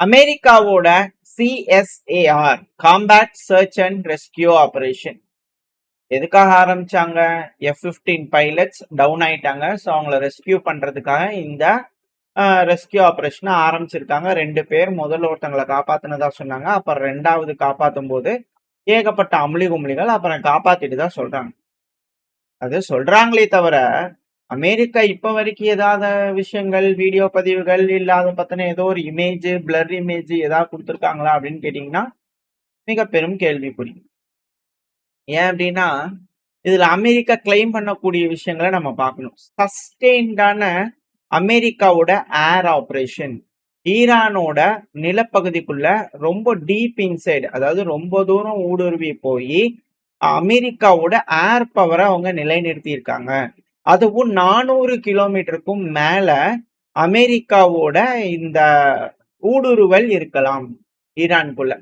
அமெரிக்காவோட CSAR combat search and rescue operation எதுக்காக ஆரம்பிச்சாங்க? F-15 பைலட்ஸ் டவுன் ஆயிட்டாங்க. ஸோ அவங்கள ரெஸ்கியூ பண்றதுக்காக இந்த ரெஸ்கியூ ஆபரேஷனை ஆரம்பிச்சிருக்காங்க. 2 பேர் முதல்ல ஒருத்தங்களை காப்பாத்தினதா சொன்னாங்க. அப்புறம் 2வது காப்பாற்றும் போது ஏகப்பட்ட அமளி குமளிகள், அப்புறம் காப்பாத்திட்டு தான் சொல்றாங்க. அது சொல்றாங்களே தவிர அமெரிக்கா இப்ப வரைக்கும் ஏதாவது விஷயங்கள், வீடியோ பதிவுகள் இல்லாத பத்தின ஏதோ ஒரு இமேஜ், பிளர் இமேஜ் ஏதாவது கொடுத்துருக்காங்களா அப்படின்னு கேட்டீங்கன்னா மிக பெரும் கேள்விக்குறி. ஏன் அப்படின்னா இதுல அமெரிக்கா கிளைம் பண்ணக்கூடிய விஷயங்களை நம்ம பார்க்கணும். சஸ்டெயின்டான அமெரிக்காவோட ஏர் ஆபரேஷன் ஈரானோட நிலப்பகுதிக்குள்ள ரொம்ப டீப் இன்சைடு, அதாவது ரொம்ப தூரம் ஊடுருவி போய் அமெரிக்காவோட ஏர் பவரை அவங்க நிலைநிறுத்தி இருக்காங்க. அதுவும் 400 கிலோமீட்டருக்கும் மேல அமெரிக்காவோட இந்த ஊடுருவல் இருக்கலாம் ஈரானுக்குள்ள.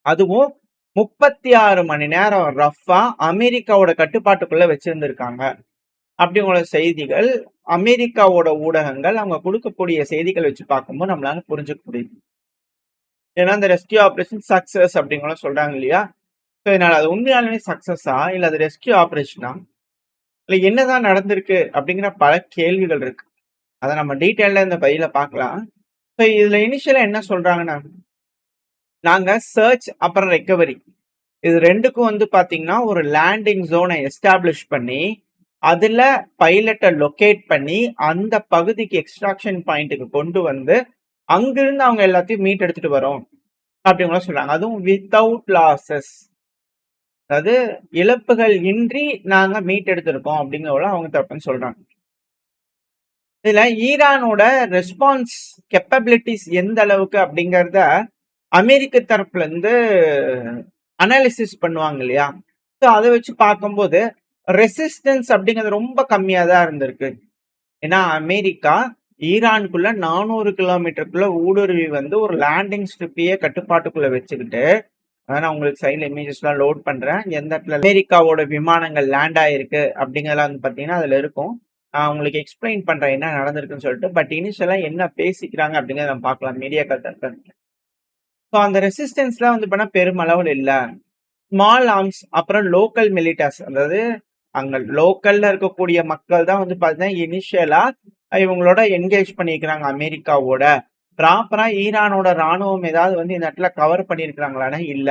அதுவும் 36 மணி நேரம் ரஃபா அமெரிக்காவோட கட்டுப்பாட்டுக்குள்ள வச்சிருந்திருக்காங்க. அப்படிங்கிற செய்திகள் அமெரிக்காவோட ஊடகங்கள் அவங்க கொடுக்கக்கூடிய செய்திகள் வச்சு பார்க்கும்போது நம்மளால புரிஞ்சுக்க முடியுது. ஏன்னா இந்த ரெஸ்கியூ ஆபரேஷன் சக்சஸ் அப்படிங்கிற சொல்றாங்க இல்லையா? ஸோ இதனால அது உண்மையாலுமே சக்சஸா இல்லை அது ரெஸ்கியூ ஆபரேஷனா இல்லை என்னதான் நடந்திருக்கு அப்படிங்கிற பல கேள்விகள் இருக்கு. அதை நம்ம டீட்டெயிலாக இந்த பதில பார்க்கலாம். ஸோ இதுல இனிஷியலா என்ன சொல்றாங்கன்னா, நாங்க சர்ச் அப்புறம் ரெக்கவரி இது ரெண்டுக்கும் வந்து பாத்தீங்கன்னா ஒரு லேண்டிங் ஜோனை எஸ்டாப்ளிஷ் பண்ணி அதுல பைலட்டை லொக்கேட் பண்ணி அந்த பகுதிக்கு எக்ஸ்ட்ராக்ஷன் பாயிண்ட்டுக்கு கொண்டு வந்து அங்கிருந்து அவங்க எல்லாத்தையும் மீட் எடுத்துட்டு வரோம் அப்படிங்கிற சொல்றாங்க. அதுவும் வித்தவுட் லாசஸ், அதாவது இழப்புகள் இன்றி நாங்க மீட் எடுத்திருக்கோம் அப்படிங்கிறத அவங்க தப்புன்னு சொல்றாங்க. இதுல ஈரானோட ரெஸ்பான்ஸ் கெப்பபிலிட்டிஸ் எந்த அளவுக்கு அப்படிங்கிறத அமெரிக்க தரப்புல இருந்து அனாலிசிஸ் பண்ணுவாங்க இல்லையா? ஸோ அதை வச்சு பார்க்கும்போது ரெசிஸ்டன்ஸ் அப்படிங்கிறது ரொம்ப கம்மியா தான் இருந்திருக்கு. ஏன்னா அமெரிக்கா ஈரானுக்குள்ள 400 கிலோமீட்டருக்குள்ள ஊடுருவி வந்து ஒரு லேண்டிங் ஸ்ட்ரிப்பையே கட்டுப்பாட்டுக்குள்ள வச்சுக்கிட்டு, நான் உங்களுக்கு சைட்ல இமேஜஸ்லாம் லோட் பண்றேன். எந்த இடத்துல அமெரிக்காவோட விமானங்கள் லேண்ட் ஆயிருக்கு அப்படிங்கிறதெல்லாம் வந்து பார்த்தீங்கன்னா அதுல இருக்கும். நான் உங்களுக்கு எக்ஸ்பிளைன் பண்றேன் என்ன நடந்திருக்குன்னு சொல்லிட்டு. பட் இனிஷியலா என்ன பேசிக்கிறாங்க அப்படிங்கிறத நம்ம பார்க்கலாம் மீடியாக்கள் தரப்பு. ஸோ அந்த ரெசிஸ்டன்ஸ்லாம் வந்து பண்ணா பெருமளவில் இல்லை. ஸ்மால் ஆர்ம்ஸ் அப்புறம் லோக்கல் மிலிட்டாஸ், அதாவது அங்க லோக்கல்ல இருக்கக்கூடிய மக்கள் தான் வந்து பார்த்தீங்கன்னா இனிஷியலா இவங்களோட என்கேஜ் பண்ணிக்கிறாங்க அமெரிக்காவோட. ப்ராப்பரா ஈரானோட ராணுவம் ஏதாவது வந்து இந்த இடத்துல கவர் பண்ணிருக்கிறாங்களான்னா இல்ல.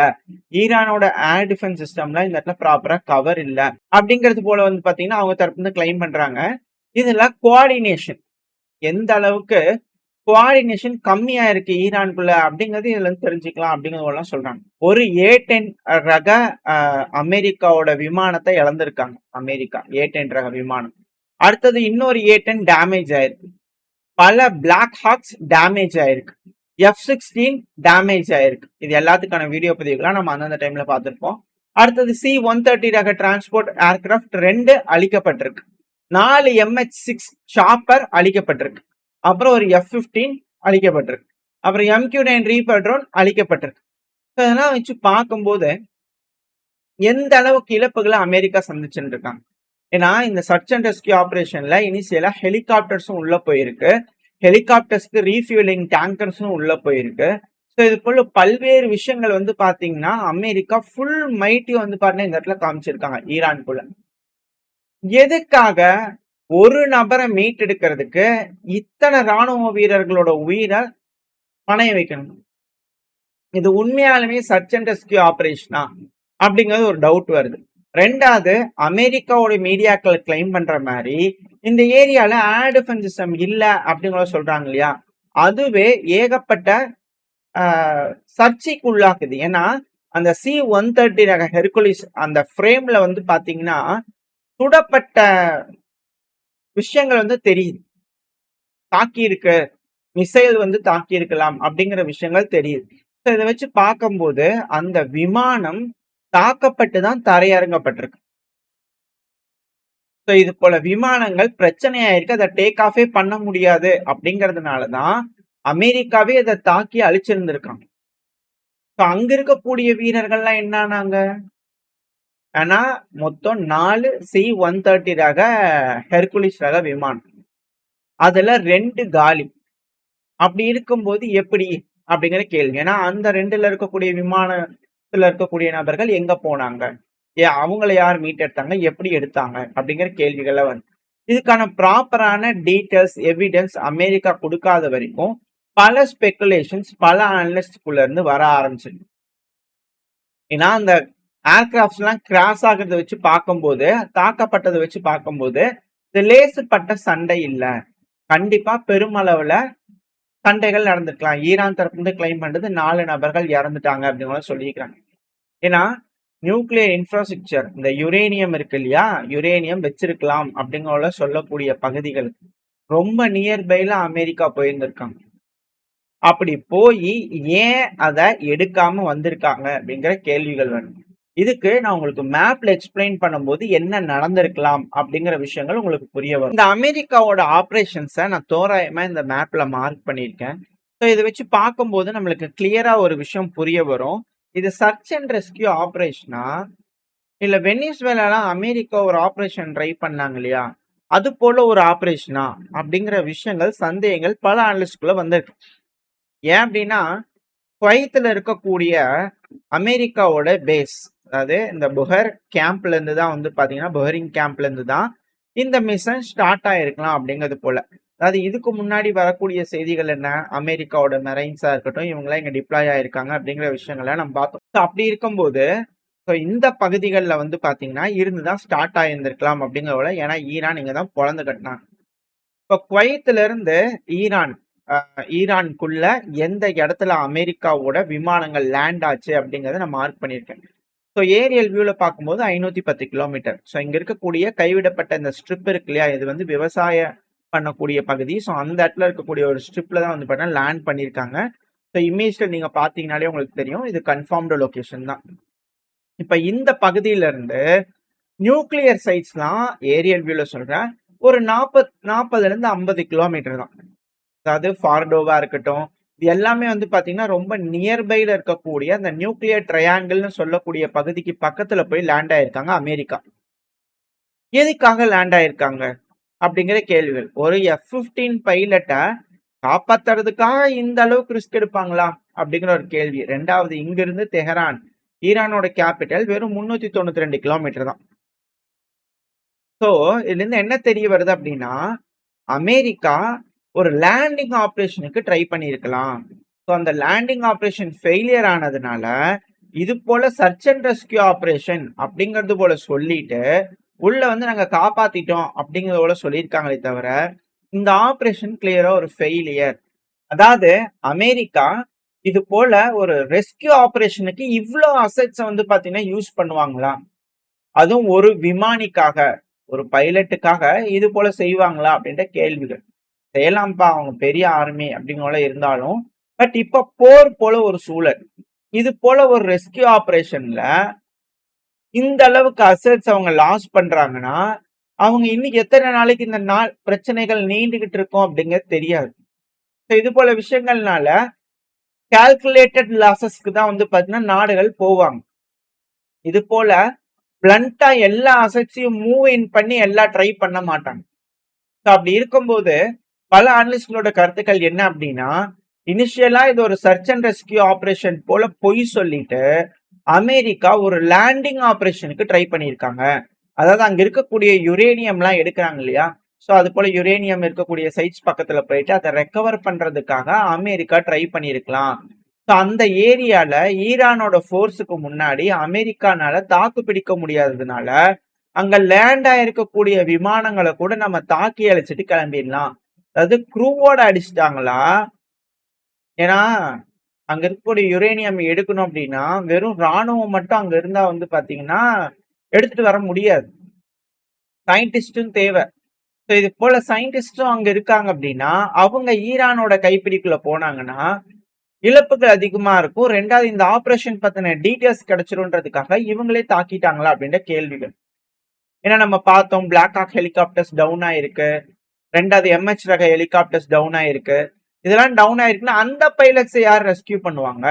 ஈரானோட ஏர் டிஃபென்ஸ் சிஸ்டம்ல இந்த இடத்துல ப்ராப்பரா கவர் இல்ல அப்படிங்கிறது போல வந்து பாத்தீங்கன்னா அவங்க தரப்பு வந்து கிளைம் பண்றாங்க. இதுல கோஆர்டினேஷன் எந்த அளவுக்கு கோஆர்டினேஷன் கம்மியா இருக்கு ஈரானுக்குள்ள அப்படிங்கிறது இதுல இருந்து தெரிஞ்சுக்கலாம் அப்படிங்கிறதெல்லாம் சொல்றாங்க. ஒரு A-10 ரக அமெரிக்காவோட விமானத்தை இழந்திருக்காங்க. அமெரிக்கா A-10 ரக விமானம். அடுத்தது இன்னொரு A-10 டேமேஜ் ஆயிருக்கு. பல பிளாக் ஹாக்ஸ் டேமேஜ் ஆயிருக்கு. F-16 டேமேஜ் ஆயிருக்கு. இது எல்லாத்துக்கான வீடியோ பதிவுகளாம் நம்ம அந்தந்த டைம்ல பார்த்திருப்போம். அடுத்தது C-130 ரக டிரான்ஸ்போர்ட் ஏர்கிராஃப்ட் 2 அழிக்கப்பட்டிருக்கு. 4 MH-6 சாப்பர் அழிக்கப்பட்டிருக்கு. அப்புறம் ஒரு F-15 அழிக்கப்பட்டிருக்கு. அப்புறம் MQ-9 ரீப்பர் ட்ரோன் அழிக்கப்பட்டிருக்கு. இதெல்லாம் வச்சு பார்க்கும்போது எந்த அளவுக்கு இழப்புகளை அமெரிக்கா சந்திச்சுட்டு இருக்காங்க. ஏன்னா இந்த சர்ச் அண்ட் ரெஸ்கியூ ஆபரேஷன்ல இனிஷியலா ஹெலிகாப்டர்ஸும் உள்ள போயிருக்கு. ஹெலிகாப்டர்ஸ்க்கு ரீஃபியூலிங் டேங்கர்ஸும் உள்ள போயிருக்கு. ஸோ இது போல பல்வேறு விஷயங்கள் வந்து பாத்தீங்கன்னா அமெரிக்கா ஃபுல் மைட்டி வந்து பாத்தீங்கன்னா இந்த இடத்துல காமிச்சிருக்காங்க ஈரானுக்குள்ள. எதுக்காக ஒரு நபரை மீட்டெடுக்கிறதுக்கு இத்தனை ராணுவ வீரர்களோட உயிரை பணைய வைக்கணும்? இது உண்மையாலுமே சர்ச் அண்ட் ரெஸ்கியூ ஆபரேஷனா அப்படிங்கிறது ஒரு டவுட் வருது. ரெண்டாவது, அமெரிக்காவோட மீடியாக்கள் கிளைம் பண்ற மாதிரி இந்த ஏரியால ஏர் டிஃபென்ஸ் சிஸ்டம் இல்ல அப்படிங்கிற சொல்றாங்க இல்லையா? அதுவே ஏகப்பட்ட சர்ச்சைக்கு உள்ளாக்குது. ஏன்னா அந்த C-130 ரக ஹெர்குலிஸ் அந்த ஃப்ரேம்ல வந்து பாத்தீங்கன்னா சுடப்பட்ட விஷயங்கள் வந்து தெரியுது. தாக்கி இருக்கு, மிசைல் வந்து தாக்கி இருக்கலாம் அப்படிங்கிற விஷயங்கள் தெரியுது. இதை வச்சு பார்க்கும்போது அந்த விமானம் தாக்கப்பட்டு தான் தரையிறங்கப்பட்டிருக்கு. இது போல விமானங்கள் பிரச்சனையாயிருக்கு, அதை டேக் ஆஃபே பண்ண முடியாது அப்படிங்கிறதுனாலதான் அமெரிக்காவே அதை தாக்கி அழிச்சிருந்திருக்காங்க. அங்க இருக்கக்கூடிய வீரர்கள்லாம் என்னானாங்க? ஆனா மொத்தம் 4 C-130 ரக ஹெர்குலிஸ் ரக விமானம், அதுல 2 காலி. அப்படி இருக்கும்போது எப்படி அப்படிங்கிற கேள்வி. ஏன்னா அந்த 2ல இருக்கக்கூடிய விமானத்துல இருக்கக்கூடிய நபர்கள் எங்க போனாங்க? அவங்கள யார் மீட்டெடுத்தாங்க? எப்படி எடுத்தாங்க? அப்படிங்கிற கேள்விகள்லாம் வந்து. இதுக்கான ப்ராப்பரான டீட்டெயில்ஸ், எவிடன்ஸ் அமெரிக்கா குடுக்காத வரைக்கும், பல ஸ்பெகுலேஷன்ஸ் பல அனலிஸ்ட்குள்ள இருந்து வர ஆரம்பிச்சிருக்கு. ஏன்னா அந்த ஏர்கிராஃப்ட்ஸ்லாம் கிராஸ் ஆகுறத வச்சு பார்க்கும்போது, தாக்கப்பட்டத வச்சு பார்க்கும்போது, இது லேசுப்பட்ட சண்டை இல்ல. கண்டிப்பா பெருமளவுல சண்டைகள் நடந்திருக்கலாம். ஈரான் தரப்புல கிளைம் பண்றது 4 நபர்கள் இறந்துட்டாங்க அப்படின்னு சொல்லியிருக்காங்க. ஏன்னா நியூக்ளியர் இன்ஃப்ராஸ்ட்ரக்சர் இந்த யுரேனியம் இருக்கு இல்லையா? யுரேனியம் வச்சிருக்கலாம் அப்படிங்கிற சொல்லக்கூடிய பகுதிகள் ரொம்ப நியர்பைல அமெரிக்கா போயிருந்திருக்காங்க. அப்படி போய் ஏன் அதை எடுக்காம வந்திருக்காங்க அப்படிங்கிற கேள்விகள் வரும். இதுக்கு நான் உங்களுக்கு மேப்ல எக்ஸ்பிளைன் பண்ணும்போது என்ன நடந்திருக்கலாம் அப்படிங்கிற விஷயங்கள் உங்களுக்கு புரிய வரும். இந்த அமெரிக்காவோட ஆபரேஷன்ஸை நான் தோராயமா இந்த மேப்ல மார்க் பண்ணியிருக்கேன். ஸோ இதை வச்சு பார்க்கும்போது நம்மளுக்கு கிளியரா ஒரு விஷயம் புரிய வரும். இது சர்ச் அண்ட் ரெஸ்கியூ ஆபரேஷனா இல்ல வெனிசுவேலாலாம் அமெரிக்கா ஒரு ஆபரேஷன் ட்ரை பண்ணாங்க இல்லையா? அது போல ஒரு ஆபரேஷனா அப்படிங்கிற விஷயங்கள் சந்தேகங்கள் பல அனலிஸ்ட்குள்ள வந்திருக்கு. ஏன் அப்படின்னா குவைத்துல இருக்கக்கூடிய அமெரிக்காவோட பேஸ், அதாவது இந்த புஹர் கேம்ப்ல இருந்து தான் வந்து பாத்தீங்கன்னா புஹரிங் கேம்ப்ல இருந்து தான் இந்த மிஷன் ஸ்டார்ட் ஆயிருக்கலாம் அப்படிங்கிறது போல. அதாவது இதுக்கு முன்னாடி வரக்கூடிய செய்திகள் என்ன, அமெரிக்காவோட மெரைன்ஸா இருக்கட்டும் இவங்களாம் இங்க டிப்ளாய் ஆயிருக்காங்க அப்படிங்கிற விஷயங்களை நம்ம பார்த்தோம். அப்படி இருக்கும்போது இந்த பகுதிகளில் வந்து பாத்தீங்கன்னா இருந்துதான் ஸ்டார்ட் ஆயிருந்திருக்கலாம் அப்படிங்கிறத, ஏன்னா ஈரான் இங்க தான் பொழந்து கட்டினாங்க. இப்போ குவைத்துல இருந்து ஈரானுக்குள்ள எந்த இடத்துல அமெரிக்காவோட விமானங்கள் லேண்ட் ஆச்சு அப்படிங்கறத நான் மார்க் பண்ணியிருக்கேன். ஸோ ஏரியல் வியூல பார்க்கும்போது 510 கிலோமீட்டர். ஸோ இங்க இருக்கக்கூடிய கைவிடப்பட்ட இந்த ஸ்ட்ரிப் இருக்கு இல்லையா, இது வந்து விவசாயம் பண்ணக்கூடிய பகுதி. ஸோ அந்த இடத்துல இருக்கக்கூடிய ஒரு ஸ்ட்ரிப்ல தான் வந்து பார்த்தீங்கன்னா லேண்ட் பண்ணியிருக்காங்க. ஸோ இமேஜ்ல நீங்க பாத்தீங்கன்னாலே உங்களுக்கு தெரியும், இது கன்ஃபார்ம்டு லொகேஷன் தான். இப்ப இந்த பகுதியில இருந்து நியூக்ளியர் சைட்ஸ்லாம் ஏரியல் வியூல சொல்றேன், ஒரு 40ல இருந்து 50 கிலோமீட்டர் தான். அதாவது ஃபார்டோவா இருக்கட்டும், இது எல்லாமே வந்து பாத்தீங்கன்னா ரொம்ப நியர்பைல இருக்கக்கூடிய அந்த நியூக்ளியர் ட்ரையாங்கிள்னு சொல்லக்கூடிய பகுதிக்கு பக்கத்துல போய் லேண்ட் ஆயிருக்காங்க அமெரிக்கா. எதுக்காக லேண்ட் ஆயிருக்காங்க அப்படிங்கிற கேள்விகள். ஒரு F-15 பைலட்டை காப்பாத்துறதுக்காக இந்த அளவுக்கு ரிஸ்க் எடுப்பாங்களா அப்படிங்கிற ஒரு கேள்வி. 2வது, இங்க இருந்து தெஹரான் ஈரானோட கேபிட்டல் வெறும் 392 கிலோமீட்டர் தான். ஸோ இதுல இருந்து என்ன தெரிய வருது அப்படின்னா, அமெரிக்கா ஒரு லேண்டிங் ஆபரேஷனுக்கு ட்ரை பண்ணியிருக்கலாம். ஸோ அந்த லேண்டிங் ஆபரேஷன் ஃபெயிலியர் ஆனதுனால இது போல சர்ச் அண்ட் ரெஸ்கியூ ஆபரேஷன் அப்படிங்கிறது போல சொல்லிட்டு உள்ள வந்து நாங்க காப்பாத்திட்டோம் அப்படிங்கறத போல சொல்லியிருக்காங்களே தவிர இந்த ஆபரேஷன் கிளியரா ஒரு ஃபெயிலியர். அதாவது அமெரிக்கா இது போல ஒரு ரெஸ்கியூ ஆபரேஷனுக்கு இவ்வளோ அசெட்ஸை வந்து பாத்தீங்கன்னா யூஸ் பண்ணுவாங்களா? அதுவும் ஒரு விமானிக்காக, ஒரு பைலட்டுக்காக இது போல செய்வாங்களா அப்படின்ற கேள்விகள். செய்யலாம்ப்பா, அவங்க பெரிய ஆர்மி அப்படிங்கிற இருந்தாலும், பட் இப்ப போர் போல ஒரு சூழல், இது போல ஒரு ரெஸ்கியூ ஆபரேஷன்ல இந்த அளவுக்கு அசெட்ஸ் அவங்க லாஸ் பண்றாங்கன்னா அவங்க இன்னைக்கு எத்தனை நாளைக்கு இந்த நாள் பிரச்சனைகள் நீண்டுகிட்டு இருக்கும் அப்படிங்கிறது தெரியாது. இது போல விஷயங்கள்னால கால்குலேட்டட் லாசஸ்க்கு தான் வந்து பாத்தீங்கன்னா நாடுகள் போவாங்க. இது போல பிளண்டா எல்லா அசெட்ஸையும் மூவ் இன் பண்ணி எல்லாம் ட்ரை பண்ண மாட்டாங்க. அப்படி இருக்கும்போது பல அனலிஸ்ட்களோட கருத்துக்கள் என்ன அப்படின்னா, இனிஷியலா இது ஒரு சர்ச் அண்ட் ரெஸ்கியூ ஆபரேஷன் போல பொய் சொல்லிட்டு அமெரிக்கா ஒரு லேண்டிங் ஆபரேஷனுக்கு ட்ரை பண்ணியிருக்காங்க. அதாவது அங்க இருக்கக்கூடிய யுரேனியம்லாம் எடுக்கிறாங்க இல்லையா, ஸோ அது போல யுரேனியம் இருக்கக்கூடிய சைட்ஸ் பக்கத்துல போயிட்டு அதை ரெக்கவர் பண்றதுக்காக அமெரிக்கா ட்ரை பண்ணியிருக்கலாம். ஸோ அந்த ஏரியால ஈரானோட ஃபோர்ஸுக்கு முன்னாடி அமெரிக்கானால தாக்கு பிடிக்க முடியாததுனால அங்க லேண்ட் ஆயிருக்கக்கூடிய விமானங்களை கூட நம்ம தாக்கி அழிச்சிட்டு கிளம்பிடலாம். அதாவது குரூவோட அடிச்சிட்டாங்களா? ஏன்னா அங்க இருக்கக்கூடிய யுரேனியம் எடுக்கணும் அப்படின்னா வெறும் ராணுவம் மட்டும் அங்க இருந்தா வந்து பாத்தீங்கன்னா எடுத்துட்டு வர முடியாது. சயின்டிஸ்டும் தேவை. இது போல சயின்டிஸ்டும் அங்க இருக்காங்க அப்படின்னா அவங்க ஈரானோட கைப்பிடிக்குள்ள போனாங்கன்னா இழப்புகள் அதிகமா இருக்கும். 2வது, இந்த ஆபரேஷன் பத்தின டீட்டெயில்ஸ் கிடைச்சிரும்ன்றதுக்காக இவங்களே தாக்கிட்டாங்களா அப்படின்ற கேள்விகள். ஏன்னா நம்ம பார்த்தோம், பிளாக் ஹாக் ஹெலிகாப்டர்ஸ் டவுன் ஆயிருக்கு, 2வது MH ரக ஹெலிகாப்டர்ஸ் டவுன் ஆயிருக்கு. இதெல்லாம் டவுன் ஆயிருக்குன்னா அந்த பைலட்ஸை யார் ரெஸ்கியூ பண்ணுவாங்க?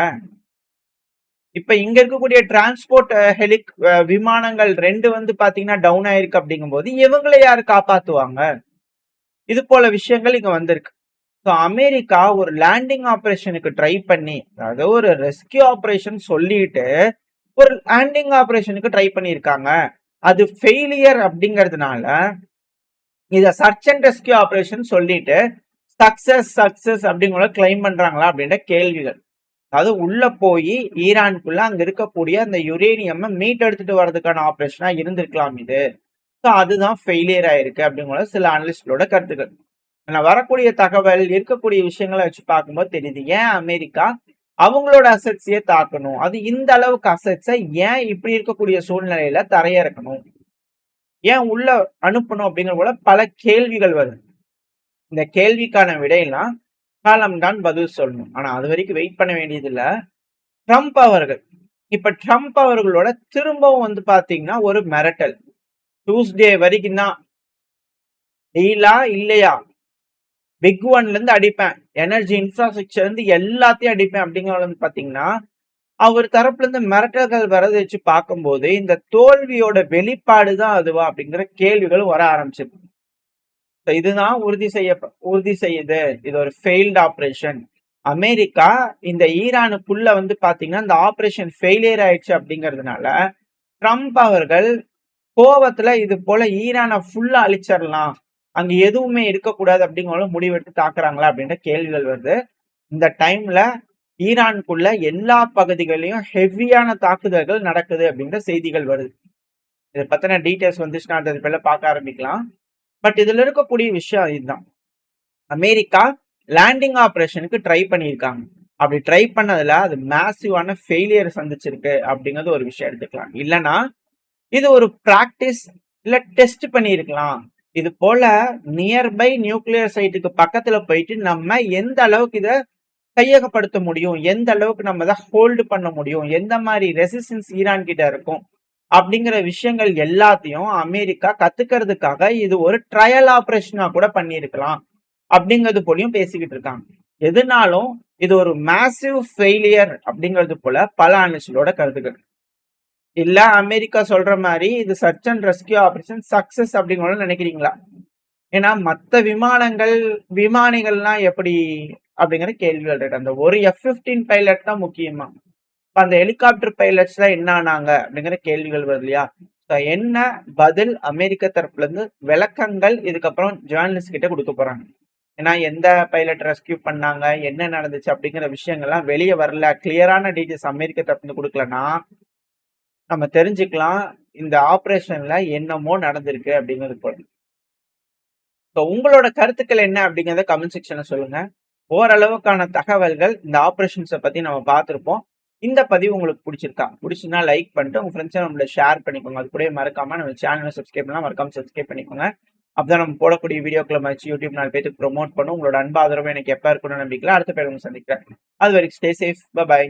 இப்ப இங்க இருக்கக்கூடிய டிரான்ஸ்போர்ட் விமானங்கள் 2 வந்து பாத்தீங்கன்னா டவுன் ஆயிருக்கு அப்படிங்கும் போது இவங்களை யாரு காப்பாத்துவாங்க? இது போல விஷயங்கள் இங்க வந்திருக்கு. ஸோ அமெரிக்கா ஒரு லேண்டிங் ஆபரேஷனுக்கு ட்ரை பண்ணி, அதாவது ஒரு ரெஸ்கியூ ஆபரேஷன் சொல்லிட்டு ஒரு லேண்டிங் ஆபரேஷனுக்கு ட்ரை பண்ணியிருக்காங்க. அது ஃபெயிலியர் அப்படிங்கிறதுனால இத சர்ச் அண்ட் ரெஸ்கியூ ஆபரேஷன் சொல்லிட்டு சக்சஸ் அப்படிங்கிற கிளைம் பண்றாங்களா அப்படின்ற கேள்விகள். அதாவது உள்ள போய் ஈரானுக்குள்ள அங்க இருக்கக்கூடிய அந்த யுரேனியம் மீட் எடுத்துட்டு வர்றதுக்கான ஆபரேஷனா இருந்திருக்கலாம் இது. ஸோ அதுதான் ஃபெயிலியர் ஆயிருக்கு அப்படிங்கிற சில அனலிஸ்டோட கருத்துக்கள். வரக்கூடிய தகவல் இருக்கக்கூடிய விஷயங்களை வச்சு பார்க்கும்போது தெரியுது ஏன் அமெரிக்கா அவங்களோட அசெட்ஸையே தாக்கணும், அது இந்த அளவுக்கு அசெட்ஸை ஏன் இப்படி இருக்கக்கூடிய சூழ்நிலையில தரையிறக்கணும், ஏன் உள்ள அனுப்பணும் அப்படிங்கிற போல பல கேள்விகள் வருது. இந்த கேள்விக்கான விடையெல்லாம் காலம்தான் பதில் சொல்லணும். ஆனா அது வரைக்கும் வெயிட் பண்ண வேண்டியது இல்ல. ட்ரம்ப் அவர்கள் இப்ப ட்ரம்ப் அவர்களோட திரும்பவும் பாத்தீங்கன்னா ஒரு மிரட்டல். டியூஸ்டே வரைக்கும் தான் டீலா இல்லையா, பிக் ஒன்ல இருந்து அடிப்பேன், எனர்ஜி இன்ஃப்ராஸ்ட்ரக்சர் இருந்து எல்லாத்தையும் அடிப்பேன் அப்படிங்கிறது பாத்தீங்கன்னா அவர் தரப்புல இருந்து மிரட்டல்கள் வரதை வச்சு பார்க்கும்போது இந்த தோல்வியோட வெளிப்பாடு தான் அதுவா அப்படிங்கிற கேள்விகளும் வர ஆரம்பிச்சிருக்கு. இதுதான் உறுதி செய்யுது இது ஒரு ஃபெயில்டு ஆபரேஷன். அமெரிக்கா இந்த ஈரானுக்குள்ள பாத்தீங்கன்னா இந்த ஆபரேஷன் ஃபெயிலியர் ஆயிடுச்சு அப்படிங்கிறதுனால ட்ரம்ப் அவர்கள் கோவத்துல இது போல ஈரானை ஃபுல்லா அழிச்சிடலாம், அங்க எதுவுமே இருக்கக்கூடாது அப்படிங்கிற முடிவெடுத்து தாக்குறாங்களா அப்படின்ற கேள்விகள் வருது. இந்த டைம்ல ஈரானுக்குள்ள எல்லா பகுதிகளிலும் ஹெவியான தாக்குதல்கள் நடக்குது அப்படின்ற செய்திகள் வருது. இதை பத்தின டீட்டெயில்ஸ் வந்துச்சுன்னா அது பேர்ல பார்க்க ஆரம்பிக்கலாம். பட் இதுல இருக்கக்கூடிய விஷயம் இதுதான், அமெரிக்கா லேண்டிங் ஆபரேஷனுக்கு ட்ரை பண்ணியிருக்காங்க. அப்படி ட்ரை பண்ணதுல அது மேசிவான ஃபெயிலியர் சந்திச்சிருக்கு அப்படிங்கிறது ஒரு விஷயம் எடுத்துக்கலாம். இல்லைன்னா இது ஒரு பிராக்டிஸ் இல்ல டெஸ்ட் பண்ணியிருக்கலாம். இது போல நியர்பை நியூக்ளியர் சைட்டுக்கு பக்கத்துல போயிட்டு நம்ம எந்த அளவுக்கு இதை கையகப்படுத்த முடியும், எந்த அளவுக்கு நம்ம இதை ஹோல்டு பண்ண முடியும், எந்த மாதிரி ரெசிஸ்டன்ஸ் ஈரான் கிட்ட இருக்கும் அப்படிங்கிற விஷயங்கள் எல்லாத்தையும் அமெரிக்கா கத்துக்கிறதுக்காக இது ஒரு ட்ரையல் ஆபரேஷனா கூட பண்ணியிருக்கலாம் அப்படிங்கிறது போலயும் பேசிக்கிட்டு இருக்காங்க. எதுனாலும் இது ஒரு மேசிவ் ஃபெயிலியர் அப்படிங்கிறது போல பல அனலிஸ்டோட கருத்துக்கள். இல்ல அமெரிக்கா சொல்ற மாதிரி இது search and rescue operation success அப்படிங்கிறத நினைக்கிறீங்களா? ஏன்னா மற்ற விமானிகள்லாம் எப்படி அப்படிங்கிற கேள்விகள் இருக்கு. அந்த ஒரு F-15 பைலட் தான் முக்கியமா, அந்த ஹெலிகாப்டர் பைலட்ஸ்ல என்ன ஆனாங்க அப்படிங்கிற கேள்விகள் வருது இல்லையா? என்ன பதில் அமெரிக்க தரப்புல இருந்து விளக்கங்கள் இதுக்கப்புறம் ஜேர்னலிஸ்ட் கிட்ட கொடுக்க போறாங்க. ஏன்னா எந்த பைலட் ரெஸ்கியூ பண்ணாங்க, என்ன நடந்துச்சு அப்படிங்கிற விஷயங்கள்லாம் வெளியே வரல, கிளியரான டீட்டெயில்ஸ் அமெரிக்க தரப்புல இருந்து கொடுக்கலன்னா நம்ம தெரிஞ்சுக்கலாம் இந்த ஆபரேஷன்ல என்னமோ நடந்திருக்கு அப்படிங்கிறது போல. உங்களோட கருத்துக்கள் என்ன அப்படிங்கிறத கமெண்ட் செக்ஷன்ல சொல்லுங்க. ஓரளவுக்கான தகவல்கள் இந்த ஆபரேஷன்ஸை பத்தி நம்ம பார்த்துருப்போம். இந்த பதிவு உங்களுக்கு பிடிச்சிருந்தா லைக் பண்ணிட்டு உங்க ஃப்ரெண்ட்ஸ் நம்மள ஷேர் பண்ணிக்கோங்க. அது கூட மறக்காம நம்ம சேனலை சப்ஸ்கிரைப் பண்ணலாம், மறக்காம சப்ஸ்கிரைப் பண்ணிக்கோங்க. அப்பதான் நம்ம போடக்கூடிய வீடியோக்களை வச்சு யூடியூப் 4 பேருக்கு ப்ரொமோட் பண்ணும். உங்களோட அன்பு ஆதரவு எனக்கு எப்ப இருக்கணும்னு நம்பிக்கல அடுத்த பேர் சந்திக்கிறேன். அது வரைக்கும் ஸ்டே சேஃப், பை.